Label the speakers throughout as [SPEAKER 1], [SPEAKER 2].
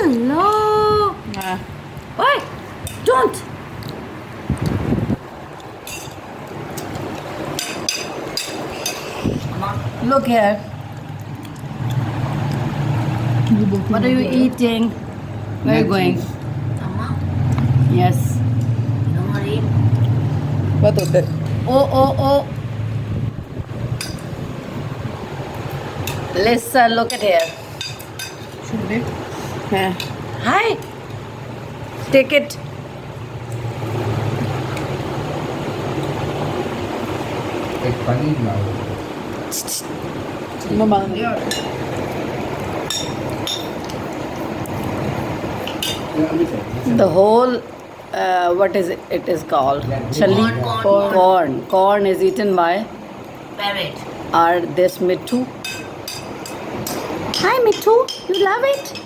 [SPEAKER 1] Hello. Why? Don't. Look here. What are you eating? Where are you going? Yes.
[SPEAKER 2] What is it?
[SPEAKER 1] Oh. Listen, look at here.
[SPEAKER 2] Should it?
[SPEAKER 1] Hi. Take it.
[SPEAKER 3] एक पनीर लाओ
[SPEAKER 2] Mama.
[SPEAKER 1] The whole, what is it? It is called chali. Corn is eaten by
[SPEAKER 4] Parrot.
[SPEAKER 1] Are this Mittu? Hi Mittu, you love it?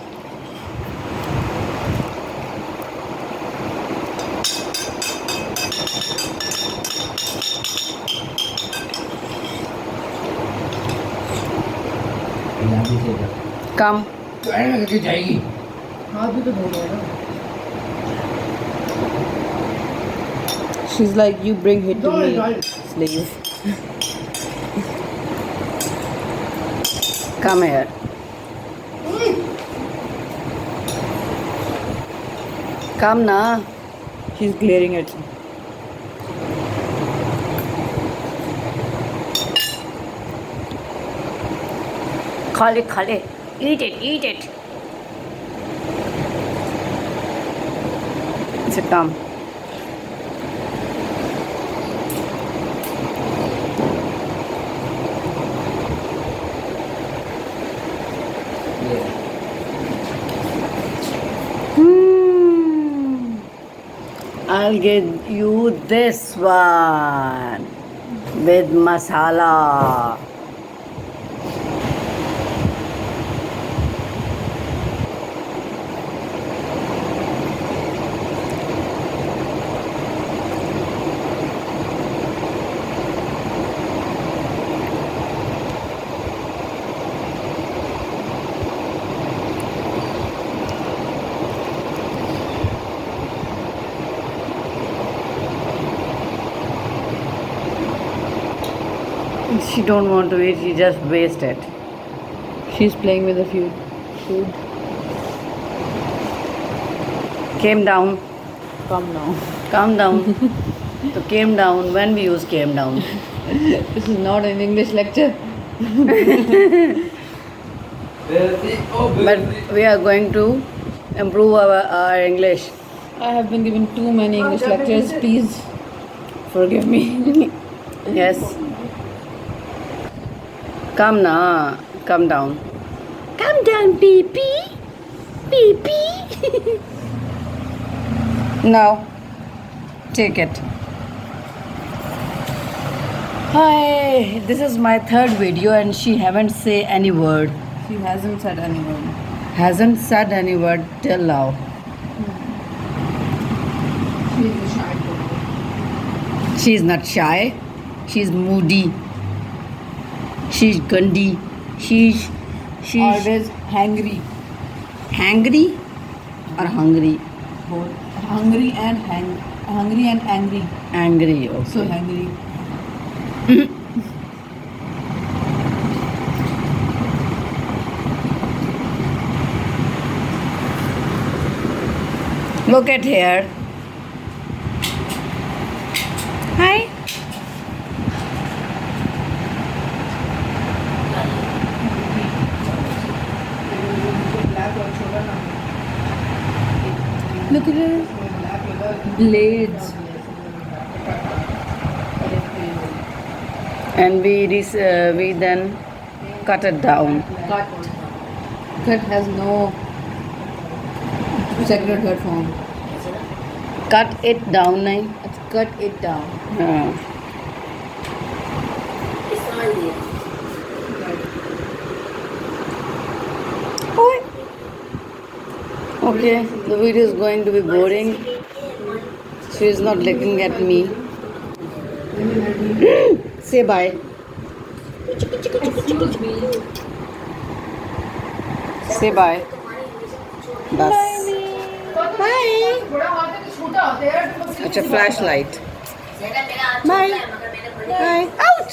[SPEAKER 3] यहाँ भी से
[SPEAKER 1] Come.
[SPEAKER 3] तो add में करके जाएगी
[SPEAKER 2] हाथ भी तो धो लो ना. She's like, you bring it to me, slave.
[SPEAKER 1] Come here. Come na.
[SPEAKER 2] She's glaring at you.
[SPEAKER 1] Khale. Eat it. So come. I'll give you this one with masala. She don't want to eat, she just waste it.
[SPEAKER 2] She's playing with the food.
[SPEAKER 1] Came down.
[SPEAKER 2] Come now.
[SPEAKER 1] Calm down. So came down. When we use came down?
[SPEAKER 2] This is not an English lecture.
[SPEAKER 1] But we are going to improve our English.
[SPEAKER 2] I have been given too many English lectures. Please forgive me.
[SPEAKER 1] Yes. Come na. Come down. Come down, baby. Now, take it. Hi, this is my third video and she haven't say any word.
[SPEAKER 2] She hasn't said any word.
[SPEAKER 1] Hasn't said any word till now.
[SPEAKER 2] She's a shy girl.
[SPEAKER 1] She's not shy. She's moody. She's gandhi. She's
[SPEAKER 2] Always hangry.
[SPEAKER 1] hangry or hungry?
[SPEAKER 2] Both. Hungry and angry.
[SPEAKER 1] Angry. Okay.
[SPEAKER 2] So hungry.
[SPEAKER 1] Look at here. Hi.
[SPEAKER 2] Look at her blades.
[SPEAKER 1] And we then cut it down.
[SPEAKER 2] Cut has no second or third form.
[SPEAKER 1] Cut it down, nahi?
[SPEAKER 2] Let's cut it down.
[SPEAKER 1] Yeah.
[SPEAKER 4] It's not here.
[SPEAKER 1] Okay, the video is going to be boring. She is not looking at me. Say bye.
[SPEAKER 4] Excuse me.
[SPEAKER 1] Say bye. बस अच्छा flash light
[SPEAKER 4] मेरा हाथ
[SPEAKER 1] Bye.
[SPEAKER 4] छोटा है मगर मैंने बड़ी
[SPEAKER 1] bye out